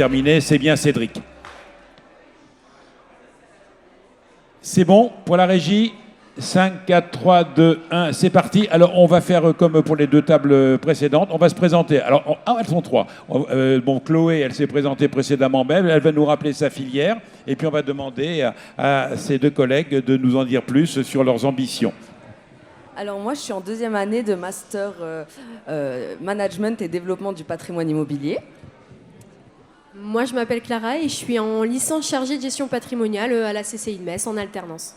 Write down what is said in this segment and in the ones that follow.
terminé. C'est bien Cédric. C'est bon pour la régie. 5, 4, 3, 2, 1, c'est parti. Alors, on va faire comme pour les deux tables précédentes. On va se présenter. Alors, elles sont trois. Bon, Chloé, elle s'est présentée précédemment même. Elle va nous rappeler sa filière. Et puis, on va demander à ses deux collègues de nous en dire plus sur leurs ambitions. Alors, moi, je suis en deuxième année de master management et développement du patrimoine immobilier. Moi, je m'appelle Clara et je suis en licence chargée de gestion patrimoniale à la CCI de Metz en alternance.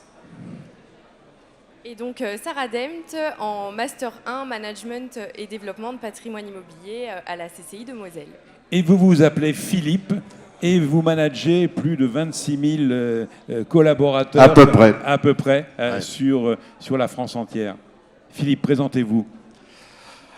Et donc Sarah Demt en Master 1 Management et Développement de Patrimoine Immobilier à la CCI de Moselle. Et vous vous appelez Philippe et vous managez plus de 26 000 collaborateurs. À peu près Ouais. sur la France entière. Philippe, présentez-vous.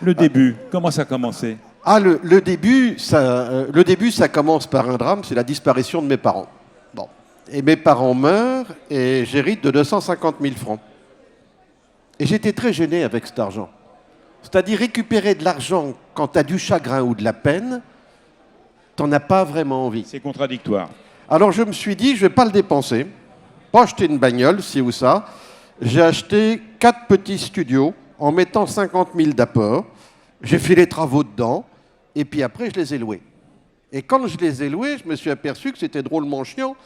Le début, comment ça a commencé? Le début, ça commence par un drame, c'est la disparition de mes parents. Bon. Et mes parents meurent et j'hérite de 250 000 francs. Et j'étais très gêné avec cet argent. C'est-à-dire récupérer de l'argent quand tu as du chagrin ou de la peine, t'en as pas vraiment envie. C'est contradictoire. Alors je me suis dit, je vais pas le dépenser, pas acheter une bagnole, ci ou ça. J'ai acheté 4 petits studios en mettant 50 000 d'apport. J'ai fait les travaux dedans et puis après je les ai loués. Et quand je les ai loués, je me suis aperçu que c'était drôlement chiant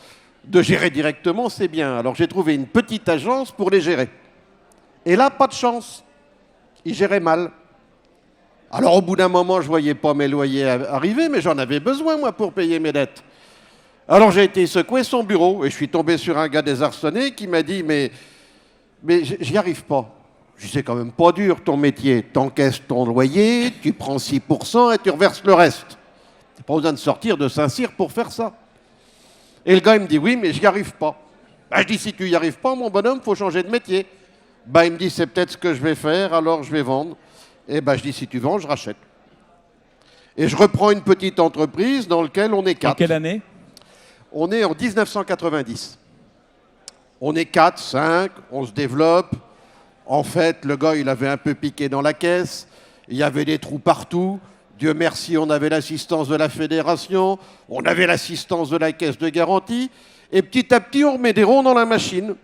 de gérer directement ces biens. Alors j'ai trouvé une petite agence pour les gérer. Et là, pas de chance. Ils géraient mal. Alors au bout d'un moment, je voyais pas mes loyers arriver, mais j'en avais besoin, moi, pour payer mes dettes. Alors j'ai été secouer son bureau et je suis tombé sur un gars désarçonné qui m'a dit « Mais j'y arrive pas. » Je dis « C'est quand même pas dur ton métier. T'encaisses ton loyer, tu prends 6% et tu reverses le reste. T'as pas besoin de sortir de Saint-Cyr pour faire ça. » Et le gars, il me dit « Oui, mais j'y arrive pas. » Je dis « Si tu y arrives pas, mon bonhomme, faut changer de métier. » Il me dit, c'est peut-être ce que je vais faire, alors je vais vendre. Et je dis, si tu vends, je rachète. Et je reprends une petite entreprise dans laquelle on est 4. En quelle année? On est en 1990. On est 4, 5, on se développe. En fait, le gars, il avait un peu piqué dans la caisse. Il y avait des trous partout. Dieu merci, on avait l'assistance de la fédération. On avait l'assistance de la caisse de garantie. Et petit à petit, on remet des ronds dans la machine.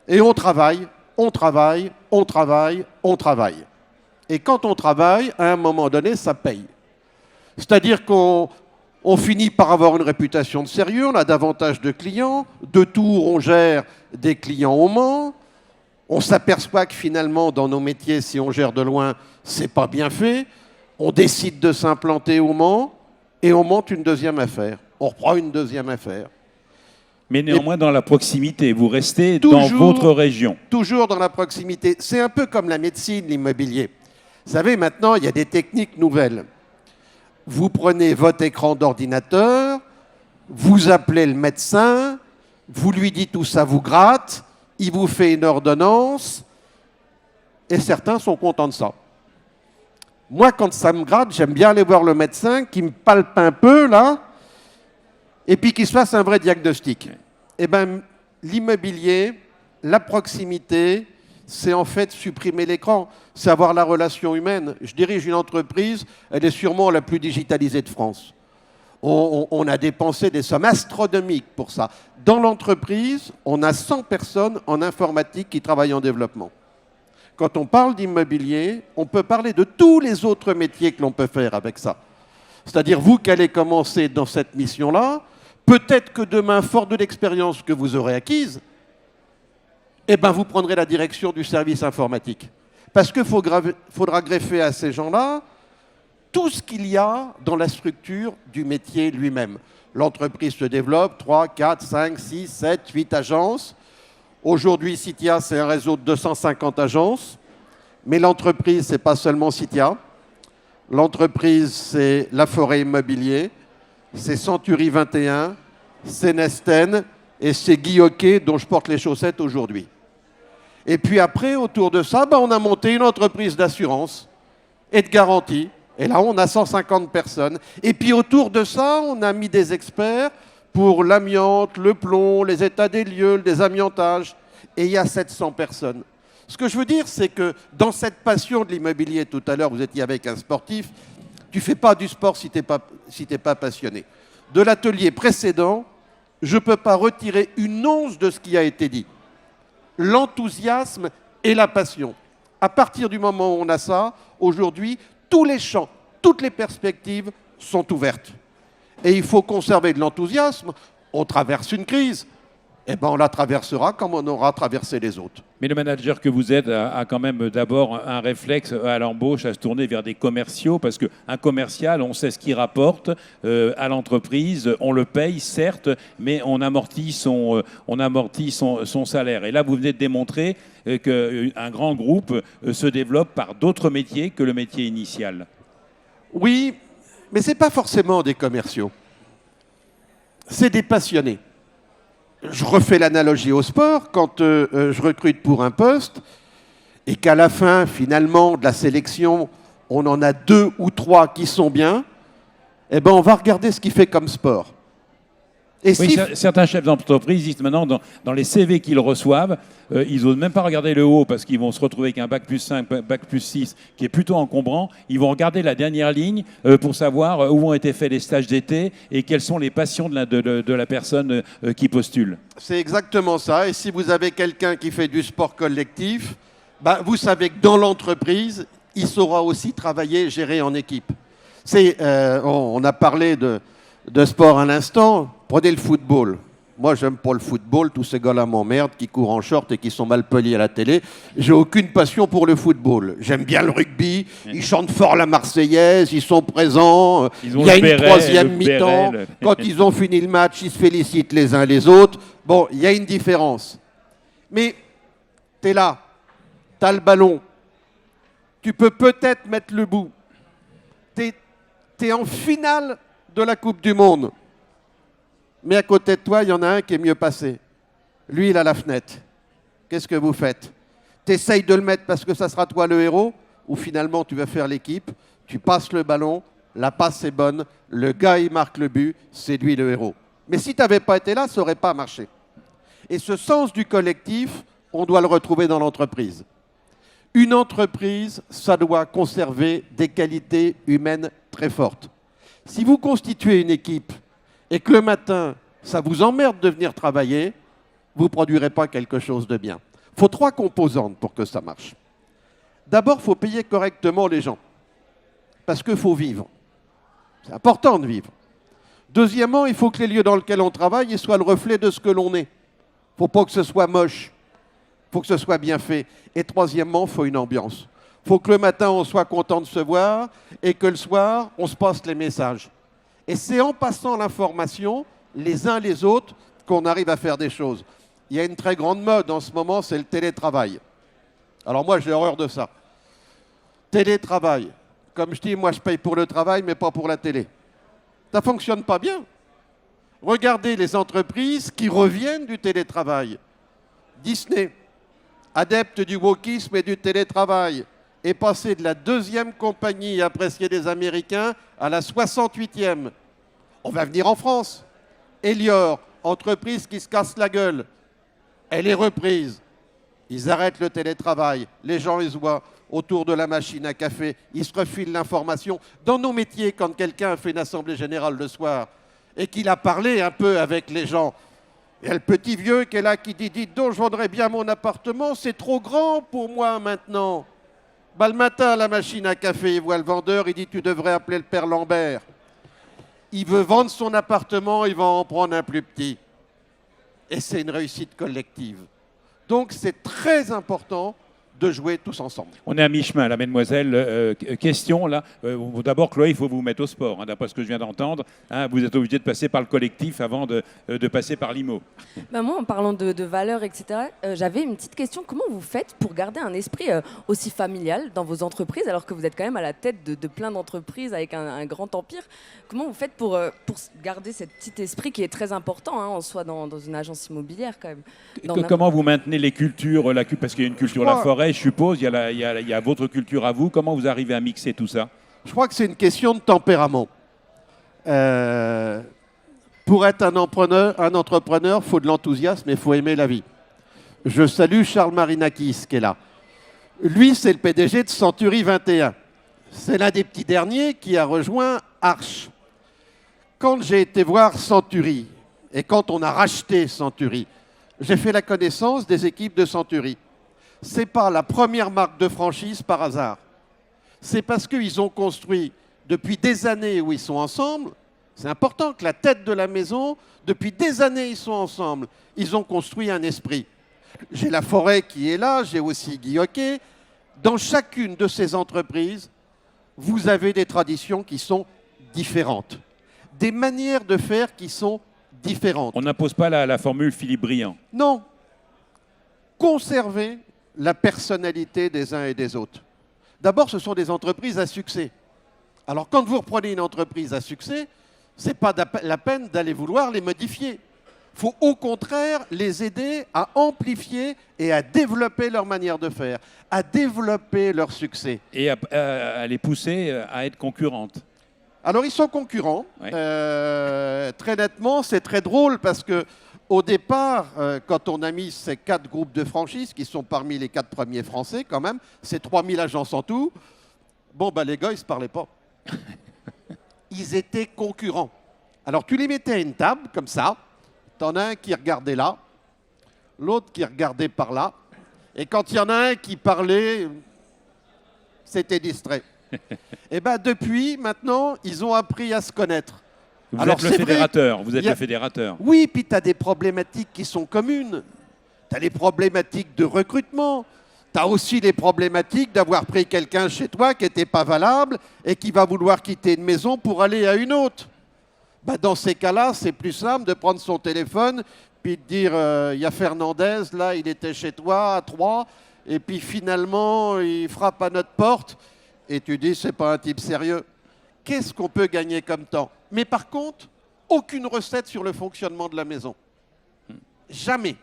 Et on travaille. On travaille, on travaille, on travaille. Et quand on travaille, à un moment donné, ça paye. C'est-à-dire qu'on finit par avoir une réputation de sérieux, on a davantage de clients, de Tours, on gère des clients au Mans, on s'aperçoit que finalement, dans nos métiers, si on gère de loin, c'est pas bien fait, on décide de s'implanter au Mans et on monte une deuxième affaire. On reprend une deuxième affaire. Mais néanmoins, dans la proximité, vous restez dans votre région. Toujours dans la proximité. C'est un peu comme la médecine, l'immobilier. Vous savez, maintenant, il y a des techniques nouvelles. Vous prenez votre écran d'ordinateur, vous appelez le médecin, vous lui dites où ça vous gratte, il vous fait une ordonnance, et certains sont contents de ça. Moi, quand ça me gratte, j'aime bien aller voir le médecin qui me palpe un peu, là, et puis qu'il se fasse un vrai diagnostic. Eh bien, l'immobilier, la proximité, c'est en fait supprimer l'écran, c'est avoir la relation humaine. Je dirige une entreprise, elle est sûrement la plus digitalisée de France. On a dépensé des sommes astronomiques pour ça. Dans l'entreprise, on a 100 personnes en informatique qui travaillent en développement. Quand on parle d'immobilier, on peut parler de tous les autres métiers que l'on peut faire avec ça. C'est-à-dire, vous qui allez commencer dans cette mission-là, peut-être que demain, fort de l'expérience que vous aurez acquise, eh ben, vous prendrez la direction du service informatique. Parce qu'il faudra greffer à ces gens-là tout ce qu'il y a dans la structure du métier lui-même. L'entreprise se développe, 3, 4, 5, 6, 7, 8 agences. Aujourd'hui, Citia, c'est un réseau de 250 agences. Mais l'entreprise, ce n'est pas seulement Citia. L'entreprise, c'est La Forêt Immobilier, c'est Century 21, c'est Nesten et c'est Guy Hockey dont je porte les chaussettes aujourd'hui. Et puis après, autour de ça, on a monté une entreprise d'assurance et de garantie. Et là, on a 150 personnes. Et puis autour de ça, on a mis des experts pour l'amiante, le plomb, les états des lieux, le désamiantage. Et il y a 700 personnes. Ce que je veux dire, c'est que dans cette passion de l'immobilier, tout à l'heure, vous étiez avec un sportif, tu ne fais pas du sport si tu n'es pas passionné. de l'atelier précédent, je ne peux pas retirer une once de ce qui a été dit. L'enthousiasme et la passion. À partir du moment où on a ça, aujourd'hui, tous les champs, toutes les perspectives sont ouvertes. Et il faut conserver de l'enthousiasme. On traverse une crise. Eh ben, on la traversera comme on aura traversé les autres. Mais le manager que vous êtes a quand même d'abord un réflexe à l'embauche, à se tourner vers des commerciaux, parce qu'un commercial, on sait ce qu'il rapporte à l'entreprise, on le paye, certes, mais on amortit son salaire. Et là, vous venez de démontrer qu'un grand groupe se développe par d'autres métiers que le métier initial. Oui, mais ce n'est pas forcément des commerciaux. C'est des passionnés. Je refais l'analogie au sport, quand je recrute pour un poste et qu'à la fin, finalement, de la sélection, on en a 2 ou 3 qui sont bien, eh ben, on va regarder ce qu'il fait comme sport. Et Oui, si... certains chefs d'entreprise disent maintenant, dans les CV qu'ils reçoivent, ils n'osent même pas regarder le haut parce qu'ils vont se retrouver avec un bac plus 5, bac plus 6 qui est plutôt encombrant. Ils vont regarder la dernière ligne pour savoir où ont été faits les stages d'été et quelles sont les passions de la personne qui postule. C'est exactement ça. Et si vous avez quelqu'un qui fait du sport collectif, bah, vous savez que dans l'entreprise, il saura aussi travailler, gérer en équipe. On a parlé de sport à l'instant. Prenez le football. Moi, j'aime pas le football. Tous ces gars-là m'emmerdent, qui courent en short et qui sont mal polis à la télé. J'ai aucune passion pour le football. J'aime bien le rugby. Ils chantent fort la Marseillaise. Ils sont présents. Il y a une troisième mi-temps. Quand ils ont fini le match, ils se félicitent les uns les autres. Bon, il y a une différence. Mais tu es là. Tu as le ballon. Tu peux peut-être mettre le bout. Tu es en finale de la Coupe du Monde. Mais à côté de toi, il y en a un qui est mieux passé. Lui, il a la fenêtre. Qu'est-ce que vous faites? Tu essayes de le mettre parce que ça sera toi le héros, ou finalement tu vas faire l'équipe, tu passes le ballon, la passe est bonne, le gars il marque le but, c'est lui le héros. Mais si tu n'avais pas été là, ça n'aurait pas marché. Et ce sens du collectif, on doit le retrouver dans l'entreprise. Une entreprise, ça doit conserver des qualités humaines très fortes. Si vous constituez une équipe et que le matin, ça vous emmerde de venir travailler, vous ne produirez pas quelque chose de bien. Il faut 3 composantes pour que ça marche. D'abord, il faut payer correctement les gens, parce qu'il faut vivre. C'est important de vivre. Deuxièmement, il faut que les lieux dans lesquels on travaille soient le reflet de ce que l'on est. Il ne faut pas que ce soit moche, il faut que ce soit bien fait. Et troisièmement, il faut une ambiance. Il faut que le matin, on soit content de se voir et que le soir, on se passe les messages. Et c'est en passant l'information, les uns les autres, qu'on arrive à faire des choses. Il y a une très grande mode en ce moment, c'est le télétravail. Alors moi, j'ai horreur de ça. Télétravail. Comme je dis, moi, je paye pour le travail, mais pas pour la télé. Ça ne fonctionne pas bien. Regardez les entreprises qui reviennent du télétravail. Disney, adepte du wokisme et du télétravail, est passé de la 2e compagnie appréciée des Américains à la 68e. On va venir en France. Elior, entreprise qui se casse la gueule, elle est reprise. Ils arrêtent le télétravail. Les gens, ils se voient autour de la machine à café. Ils se refilent l'information. Dans nos métiers, quand quelqu'un a fait une assemblée générale le soir et qu'il a parlé un peu avec les gens, il y a le petit vieux qui est là qui dit « Dites donc, je vendrais bien mon appartement, c'est trop grand pour moi maintenant. » Bah, le matin, à la machine à café, il voit le vendeur, il dit « Tu devrais appeler le père Lambert. » Il veut vendre son appartement, il va en prendre un plus petit. Et c'est une réussite collective. Donc c'est très important de jouer tous ensemble. On est à mi-chemin, là, mesdemoiselles. Question, là. D'abord, Chloé, il faut vous mettre au sport, hein, d'après ce que je viens d'entendre. Hein, vous êtes obligé de passer par le collectif avant de passer par l'IMO. Bah moi, en parlant de valeurs, etc., j'avais une petite question. Comment vous faites pour garder un esprit aussi familial dans vos entreprises, alors que vous êtes quand même à la tête de plein d'entreprises avec un grand empire? Comment vous faites pour garder ce petit esprit qui est très important en soi dans une agence immobilière quand même? Comment vous maintenez les cultures, parce qu'il y a une culture la forêt, je suppose, il y a votre culture à vous. Comment vous arrivez à mixer tout ça? Je crois que c'est une question de tempérament. Pour être un entrepreneur, il faut de l'enthousiasme et il faut aimer la vie. Je salue Charles Marinakis qui est là. Lui, c'est le PDG de Century 21. C'est l'un des petits derniers qui a rejoint Arch. Quand j'ai été voir Century, et quand on a racheté Century, j'ai fait la connaissance des équipes de Century. Ce n'est pas la première marque de franchise par hasard. C'est parce qu'ils ont construit, depuis des années où ils sont ensemble, c'est important que la tête de la maison, depuis des années ils sont ensemble, ils ont construit un esprit. J'ai La Forêt qui est là, j'ai aussi Guy Hockey. Dans chacune de ces entreprises, vous avez des traditions qui sont différentes, des manières de faire qui sont différentes. On n'impose pas la formule Philippe Briand. Non. Conserver la personnalité des uns et des autres. D'abord, ce sont des entreprises à succès. Alors, quand vous reprenez une entreprise à succès, ce n'est pas la peine d'aller vouloir les modifier. Il faut au contraire les aider à amplifier et à développer leur manière de faire, à développer leur succès. Et à les pousser à être concurrentes. Alors, ils sont concurrents. Ouais. Très nettement, c'est très drôle parce que au départ, quand on a mis ces 4 groupes de franchises, qui sont parmi les 4 premiers français quand même, c'est 3000 agences en tout, bon, bah, les gars, ils ne se parlaient pas. Ils étaient concurrents. Alors, tu les mettais à une table, comme ça, t'en as un qui regardait là, l'autre qui regardait par là, et quand il y en a un qui parlait, c'était distrait. Et bien, depuis, maintenant, ils ont appris à se connaître. Vous Alors, êtes le c'est vrai fédérateur. Vous êtes il y a- le fédérateur. Oui, puis tu as des problématiques qui sont communes. Tu as les problématiques de recrutement. Tu as aussi les problématiques d'avoir pris quelqu'un chez toi qui n'était pas valable et qui va vouloir quitter une maison pour aller à une autre. Bah, dans ces cas-là, c'est plus simple de prendre son téléphone puis de dire il y a Fernandez, là, il était chez toi à 3, et puis finalement, il frappe à notre porte et tu dis c'est pas un type sérieux. Qu'est-ce qu'on peut gagner comme temps? Mais par contre, aucune recette sur le fonctionnement de la maison. Jamais.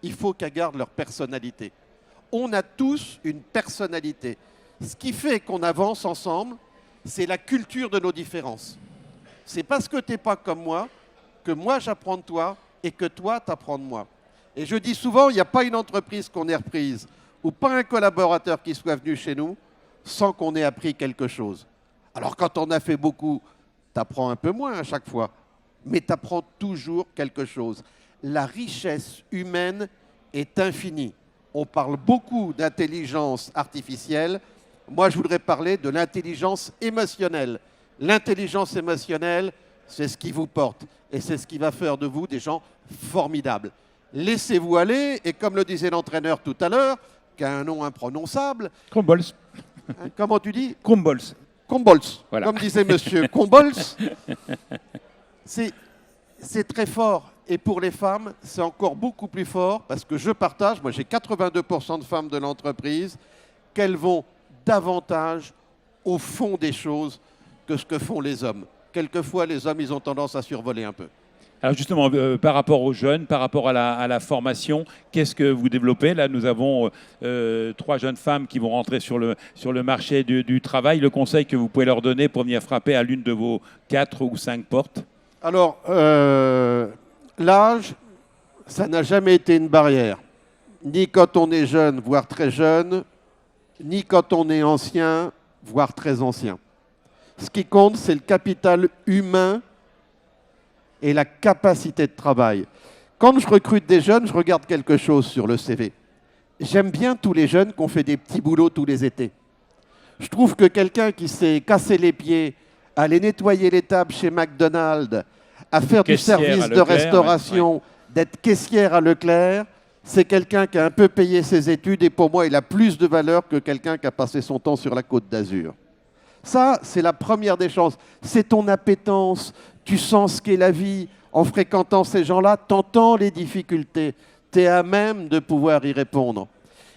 Il faut qu'elles gardent leur personnalité. On a tous une personnalité. Ce qui fait qu'on avance ensemble, c'est la culture de nos différences. C'est parce que tu n'es pas comme moi que moi j'apprends de toi et que toi t'apprends de moi. Et je dis souvent, il n'y a pas une entreprise qu'on ait reprise ou pas un collaborateur qui soit venu chez nous sans qu'on ait appris quelque chose. Alors quand on a fait beaucoup, tu apprends un peu moins à chaque fois, mais tu apprends toujours quelque chose. La richesse humaine est infinie. On parle beaucoup d'intelligence artificielle. Moi, je voudrais parler de l'intelligence émotionnelle. L'intelligence émotionnelle, c'est ce qui vous porte et c'est ce qui va faire de vous des gens formidables. Laissez-vous aller et comme le disait l'entraîneur tout à l'heure, qui a un nom imprononçable, Combols. comment tu dis? Combols. Combols, Voilà. comme disait monsieur Combols. C'est très fort. Et pour les femmes, c'est encore beaucoup plus fort parce que je partage, moi j'ai 82% de femmes de l'entreprise, qu'elles vont davantage au fond des choses que ce que font les hommes. Quelquefois, les hommes, ils ont tendance à survoler un peu. Alors justement, par rapport aux jeunes, par rapport à la formation, qu'est-ce que vous développez? Là, nous avons 3 jeunes femmes qui vont rentrer sur le marché du travail. Le conseil que vous pouvez leur donner pour venir frapper à l'une de vos 4 ou 5 portes? Alors, l'âge, ça n'a jamais été une barrière. Ni quand on est jeune, voire très jeune, ni quand on est ancien, voire très ancien. Ce qui compte, c'est le capital humain et la capacité de travail. Quand je recrute des jeunes, je regarde quelque chose sur le CV. J'aime bien tous les jeunes qui ont fait des petits boulots tous les étés. Je trouve que quelqu'un qui s'est cassé les pieds, à aller nettoyer les tables chez McDonald's, à faire du Caissière service à de Leclerc, restauration, d'être caissière à Leclerc, c'est quelqu'un qui a un peu payé ses études et pour moi, il a plus de valeur que quelqu'un qui a passé son temps sur la Côte d'Azur. Ça, c'est la première des choses. C'est ton appétence. Tu sens ce qu'est la vie. En fréquentant ces gens-là, tu entends les difficultés. Tu es à même de pouvoir y répondre.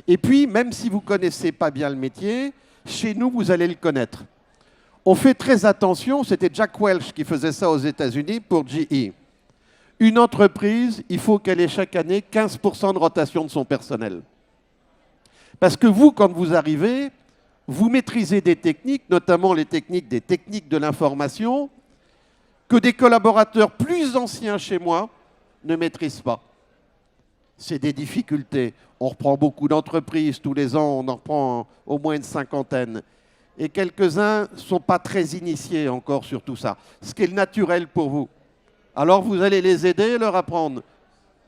Et puis, même si vous ne connaissez pas bien le métier, chez nous, vous allez le connaître. On fait très attention, c'était Jack Welch qui faisait ça aux États-Unis pour GE. Une entreprise, il faut qu'elle ait chaque année 15% de rotation de son personnel. Parce que vous, quand vous arrivez, vous maîtrisez des techniques, notamment les techniques des techniques de l'information, que des collaborateurs plus anciens chez moi ne maîtrisent pas. C'est des difficultés. On reprend beaucoup d'entreprises, tous les ans on en reprend au moins une cinquantaine. et quelques-uns ne sont pas très initiés encore sur tout ça, ce qui est le naturel pour vous. Alors vous allez les aider, leur apprendre.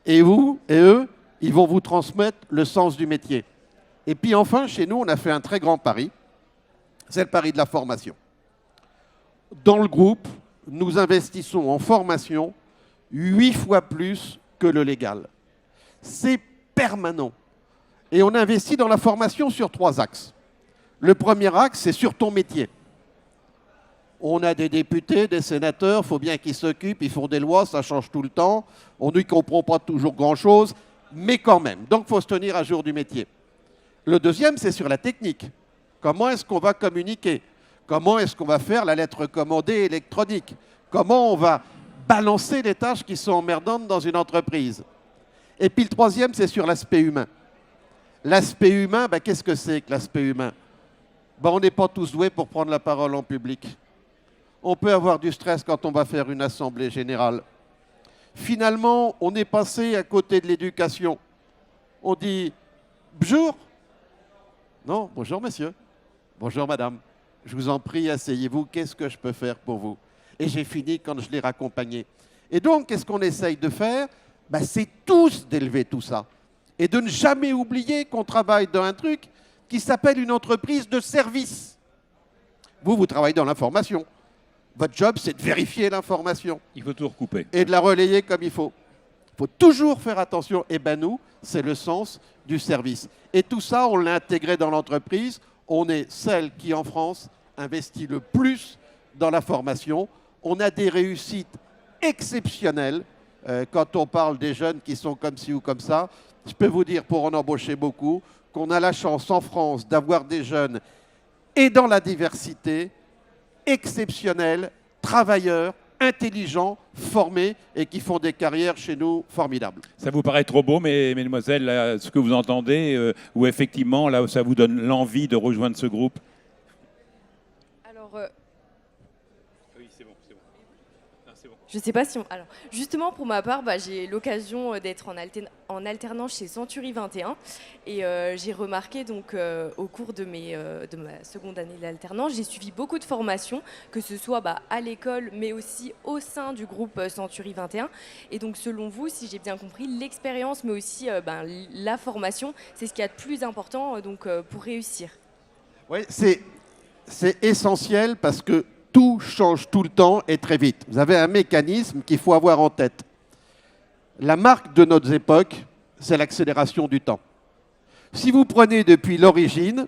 Et vous et eux, ils vont vous transmettre le sens du métier. Et puis enfin, chez nous, on a fait un très grand pari, c'est le pari de la formation. Dans le groupe, nous investissons en formation 8 fois plus que le légal. C'est permanent. Et on investit dans la formation sur 3 axes. Le premier axe, c'est sur ton métier. On a des députés, des sénateurs, il faut bien qu'ils s'occupent, ils font des lois, ça change tout le temps. On ne comprend pas toujours grand-chose, mais quand même. Donc, il faut se tenir à jour du métier. Le deuxième, c'est sur la technique. Comment est-ce qu'on va communiquer? Comment est-ce qu'on va faire la lettre commandée électronique? Comment on va balancer les tâches qui sont emmerdantes dans une entreprise? Et puis le troisième, c'est sur l'aspect humain. L'aspect humain, qu'est-ce que c'est que l'aspect humain? On n'est pas tous doués pour prendre la parole en public. On peut avoir du stress quand on va faire une assemblée générale. Finalement, on est passé à côté de l'éducation. On dit « bonjour ». Non, « bonjour monsieur »,« bonjour madame ». Je vous en prie, asseyez-vous, qu'est-ce que je peux faire pour vous? Et j'ai fini quand je l'ai raccompagné. Et donc, qu'est-ce qu'on essaye de faire? C'est tous d'élever tout ça. Et de ne jamais oublier qu'on travaille dans un truc qui s'appelle une entreprise de service. Vous travaillez dans l'information. Votre job, c'est de vérifier l'information. Il faut tout recouper. Et de la relayer comme il faut. Il faut toujours faire attention. Et nous, c'est le sens du service. Et tout ça, on l'a intégré dans l'entreprise. On est celle qui, en France, investit le plus dans la formation. On a des réussites exceptionnelles quand on parle des jeunes qui sont comme ci ou comme ça. Je peux vous dire, pour en embaucher beaucoup, qu'on a la chance en France d'avoir des jeunes et dans la diversité, exceptionnels, travailleurs, intelligents, formés et qui font des carrières chez nous formidables. Ça vous paraît trop beau, mesdemoiselles, là, ce que vous entendez, ou effectivement, là, ça vous donne l'envie de rejoindre ce groupe? Alors, oui, c'est bon, c'est bon. Non, c'est bon. je sais pas si on... Alors, justement, pour ma part, j'ai l'occasion d'être en alternance chez Century 21 et j'ai remarqué donc au cours de ma seconde année d'alternance, j'ai suivi beaucoup de formations, que ce soit à l'école, mais aussi au sein du groupe Century 21. Et donc, selon vous, si j'ai bien compris, l'expérience, mais aussi la formation, c'est ce qu'il y a de plus important pour réussir. Oui, c'est essentiel parce que tout change tout le temps et très vite. Vous avez un mécanisme qu'il faut avoir en tête. La marque de notre époque, c'est l'accélération du temps. Si vous prenez depuis l'origine,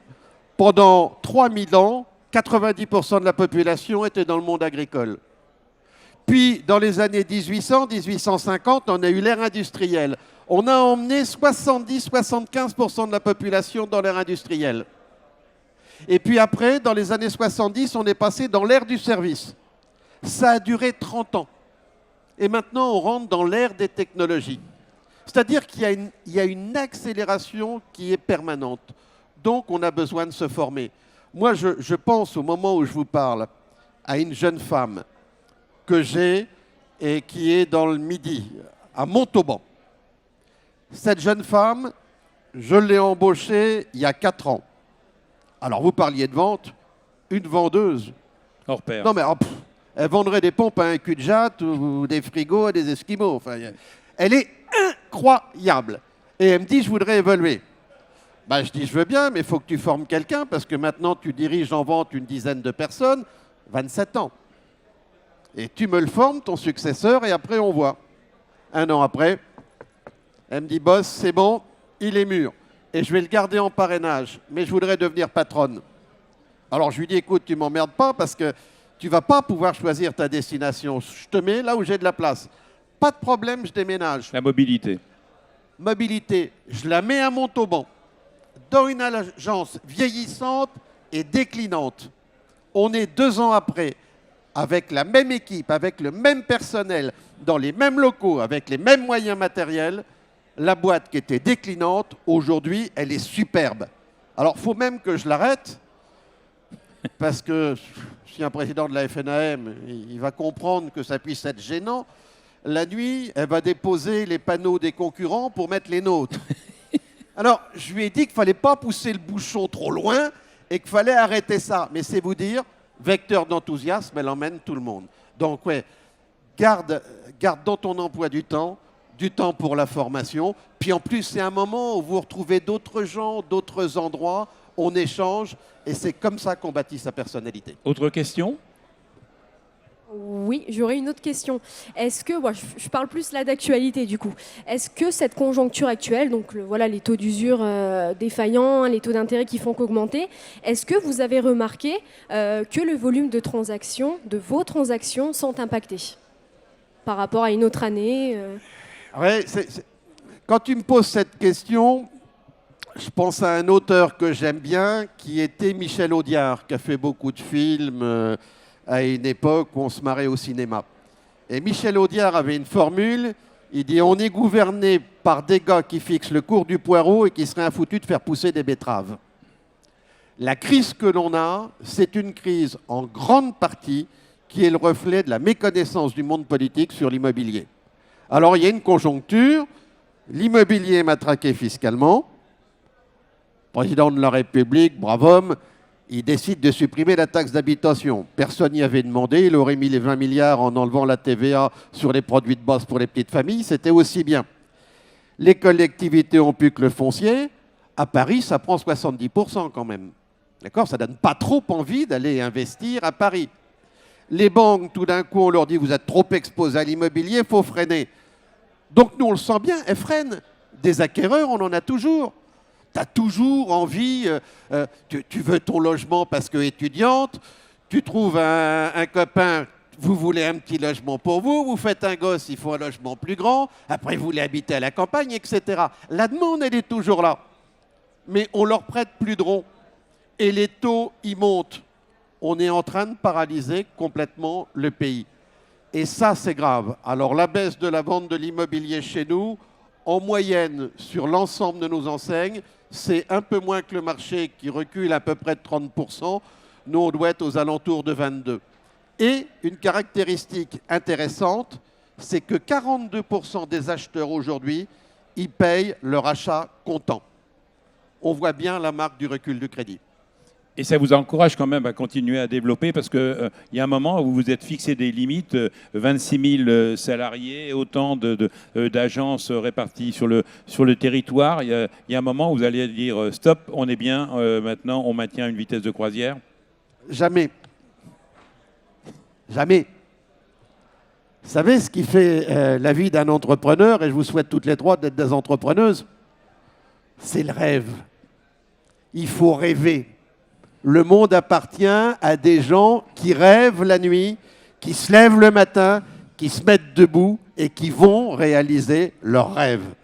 pendant 3000 ans, 90% de la population était dans le monde agricole. Puis, dans les années 1800, 1850, on a eu l'ère industrielle. On a emmené 70-75% de la population dans l'ère industrielle. Et puis après, dans les années 70, on est passé dans l'ère du service. Ça a duré 30 ans. Et maintenant, on rentre dans l'ère des technologies. C'est-à-dire qu'il y a une accélération qui est permanente. Donc, on a besoin de se former. Moi, je pense, au moment où je vous parle, à une jeune femme que j'ai et qui est dans le Midi, à Montauban. Cette jeune femme, je l'ai embauchée il y a 4 ans. Alors, vous parliez de vente, une vendeuse. Hors pair. Non, mais elle vendrait des pompes à un cul de jatte ou des frigos à des esquimaux. Enfin, elle est incroyable. Et elle me dit, je voudrais évoluer. Je dis, je veux bien, mais il faut que tu formes quelqu'un parce que maintenant, tu diriges en vente une dizaine de personnes, 27 ans. Et tu me le formes, ton successeur, et après, on voit. 1 an après, elle me dit, boss, c'est bon, il est mûr. Et je vais le garder en parrainage, mais je voudrais devenir patronne. Alors je lui dis, écoute, tu m'emmerdes pas parce que tu vas pas pouvoir choisir ta destination. Je te mets là où j'ai de la place. Pas de problème, je déménage. La mobilité. Mobilité, je la mets à Montauban, dans une agence vieillissante et déclinante. On est 2 ans après, avec la même équipe, avec le même personnel, dans les mêmes locaux, avec les mêmes moyens matériels. La boîte qui était déclinante, aujourd'hui, elle est superbe. Alors, il faut même que je l'arrête, parce que si un président de la FNAM, il va comprendre que ça puisse être gênant. La nuit, elle va déposer les panneaux des concurrents pour mettre les nôtres. Alors, je lui ai dit qu'il ne fallait pas pousser le bouchon trop loin et qu'il fallait arrêter ça. Mais c'est vous dire, vecteur d'enthousiasme, elle emmène tout le monde. Donc, ouais, garde dans ton emploi du temps pour la formation. Puis en plus, c'est un moment où vous retrouvez d'autres gens, d'autres endroits, on échange, et c'est comme ça qu'on bâtit sa personnalité. Autre question? Oui, j'aurais une autre question. Est-ce que, je parle plus là d'actualité du coup, est-ce que cette conjoncture actuelle, donc voilà les taux d'usure défaillants, les taux d'intérêt qui font qu'augmenter, est-ce que vous avez remarqué que le volume de transactions, de vos transactions, sont impactés par rapport à une autre année Ouais, quand tu me poses cette question, je pense à un auteur que j'aime bien, qui était Michel Audiard, qui a fait beaucoup de films à une époque où on se marrait au cinéma. Et Michel Audiard avait une formule, il dit « On est gouverné par des gars qui fixent le cours du poireau et qui seraient infoutus de faire pousser des betteraves. » La crise que l'on a, c'est une crise en grande partie qui est le reflet de la méconnaissance du monde politique sur l'immobilier. Alors il y a une conjoncture, l'immobilier est matraqué fiscalement, le président de la République, brave homme, il décide de supprimer la taxe d'habitation. Personne n'y avait demandé, il aurait mis les 20 milliards en enlevant la TVA sur les produits de base pour les petites familles, c'était aussi bien. Les collectivités ont pu que le foncier, à Paris, ça prend 70% quand même. D'accord ? Ça ne donne pas trop envie d'aller investir à Paris. Les banques, tout d'un coup, on leur dit « Vous êtes trop exposés à l'immobilier, il faut freiner ». Donc nous, on le sent bien, elles freinent. Des acquéreurs, on en a toujours. Tu as toujours envie, tu veux ton logement parce que étudiante, tu trouves un copain, vous voulez un petit logement pour vous, vous faites un gosse, il faut un logement plus grand, après vous voulez habiter à la campagne, etc. La demande, elle est toujours là. Mais on leur prête plus de ronds. Et les taux, ils montent. On est en train de paralyser complètement le pays. Et ça, c'est grave. Alors la baisse de la vente de l'immobilier chez nous, en moyenne, sur l'ensemble de nos enseignes, c'est un peu moins que le marché qui recule à peu près de 30%. Nous, on doit être aux alentours de 22%. Et une caractéristique intéressante, c'est que 42% des acheteurs aujourd'hui, ils payent leur achat comptant. On voit bien la marque du recul du crédit. Et ça vous encourage quand même à continuer à développer parce qu'il y a un moment où vous vous êtes fixé des limites, 26 000 salariés, autant d'agences réparties sur le territoire. Il y a un moment où vous allez dire stop, on est bien, maintenant on maintient une vitesse de croisière. Jamais. Jamais. Vous savez ce qui fait la vie d'un entrepreneur, et je vous souhaite toutes les trois d'être des entrepreneuses, c'est le rêve. Il faut rêver. Le monde appartient à des gens qui rêvent la nuit, qui se lèvent le matin, qui se mettent debout et qui vont réaliser leurs rêves.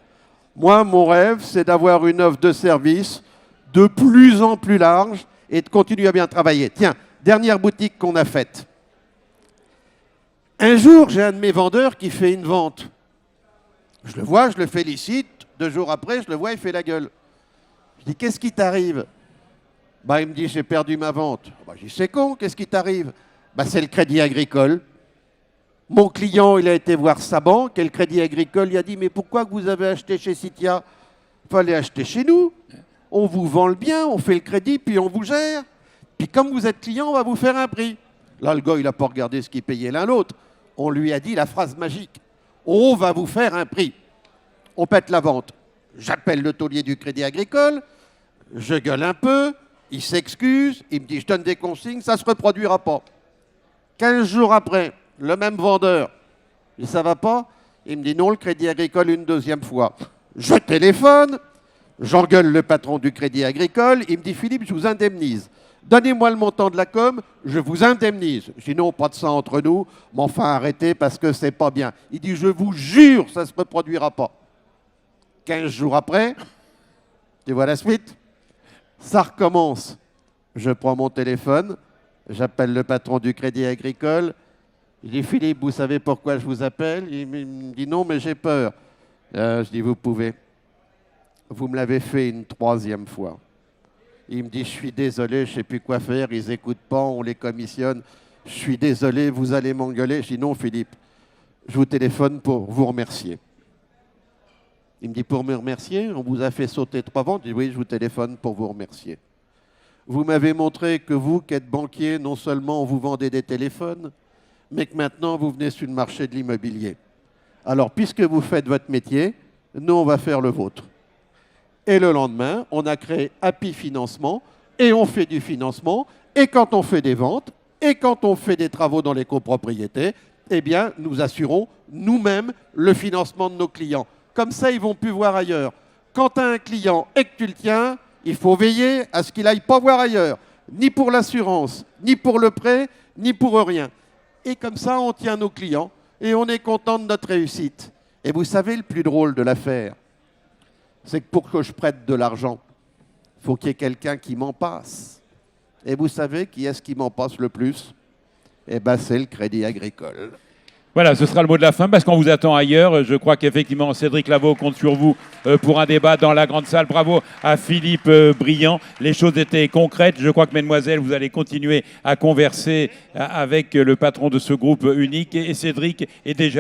Moi, mon rêve, c'est d'avoir une offre de service de plus en plus large et de continuer à bien travailler. Tiens, dernière boutique qu'on a faite. Un jour, j'ai un de mes vendeurs qui fait une vente. Je le vois, je le félicite. 2 jours après, je le vois, il fait la gueule. Je dis, qu'est-ce qui t'arrive ? Il me dit, j'ai perdu ma vente. Je dis, c'est con, qu'est-ce qui t'arrive ? C'est le Crédit Agricole. Mon client, il a été voir sa banque et le Crédit Agricole, il a dit, mais pourquoi vous avez acheté chez Citia ? Il fallait acheter chez nous. On vous vend le bien, on fait le crédit, puis on vous gère. Puis comme vous êtes client, on va vous faire un prix. Là, le gars, il n'a pas regardé ce qu'il payait l'un l'autre. On lui a dit la phrase magique. On va vous faire un prix. On pète la vente. J'appelle le taulier du Crédit Agricole. Je gueule un peu. Il s'excuse, il me dit, je donne des consignes, ça ne se reproduira pas. 15 jours après, le même vendeur, il dit, ça va pas ? Il me dit, non, le Crédit Agricole une 2e fois. Je téléphone, j'engueule le patron du Crédit Agricole, il me dit, Philippe, je vous indemnise. Donnez-moi le montant de la com, je vous indemnise. Je dis, non, pas de ça entre nous, mais enfin, arrêtez parce que c'est pas bien. Il dit, je vous jure, ça ne se reproduira pas. 15 jours après, tu vois la suite ? Ça recommence. Je prends mon téléphone, j'appelle le patron du Crédit Agricole. Je dis, Philippe, vous savez pourquoi je vous appelle ? Il me dit, non, mais j'ai peur. Je dis, vous pouvez. Vous me l'avez fait une 3e fois. Il me dit, je suis désolé, je ne sais plus quoi faire, ils n'écoutent pas, on les commissionne. Je suis désolé, vous allez m'engueuler. Je dis, non, Philippe, je vous téléphone pour vous remercier. Il me dit, pour me remercier, on vous a fait sauter 3 ventes. Je dis, oui, je vous téléphone pour vous remercier. vous m'avez montré que vous, qui êtes banquier, non seulement on vous vendait des téléphones, mais que maintenant vous venez sur le marché de l'immobilier. Alors, puisque vous faites votre métier, nous, on va faire le vôtre. Et le lendemain, on a créé Happy Financement, et on fait du financement, et quand on fait des ventes, et quand on fait des travaux dans les copropriétés, eh bien, nous assurons nous-mêmes le financement de nos clients. Comme ça, ils ne vont plus voir ailleurs. Quand tu as un client et que tu le tiens, il faut veiller à ce qu'il n'aille pas voir ailleurs, ni pour l'assurance, ni pour le prêt, ni pour rien. Et comme ça, on tient nos clients et on est content de notre réussite. Et vous savez, le plus drôle de l'affaire, c'est que pour que je prête de l'argent, il faut qu'il y ait quelqu'un qui m'en passe. Et vous savez qui est-ce qui m'en passe le plus? Eh bien, c'est le Crédit Agricole. Voilà, ce sera le mot de la fin parce qu'on vous attend ailleurs. Je crois qu'effectivement, Cédric Lavaux compte sur vous pour un débat dans la grande salle. Bravo à Philippe Briand. Les choses étaient concrètes. Je crois que, mesdemoiselles, vous allez continuer à converser avec le patron de ce groupe unique. Et Cédric est déjà là.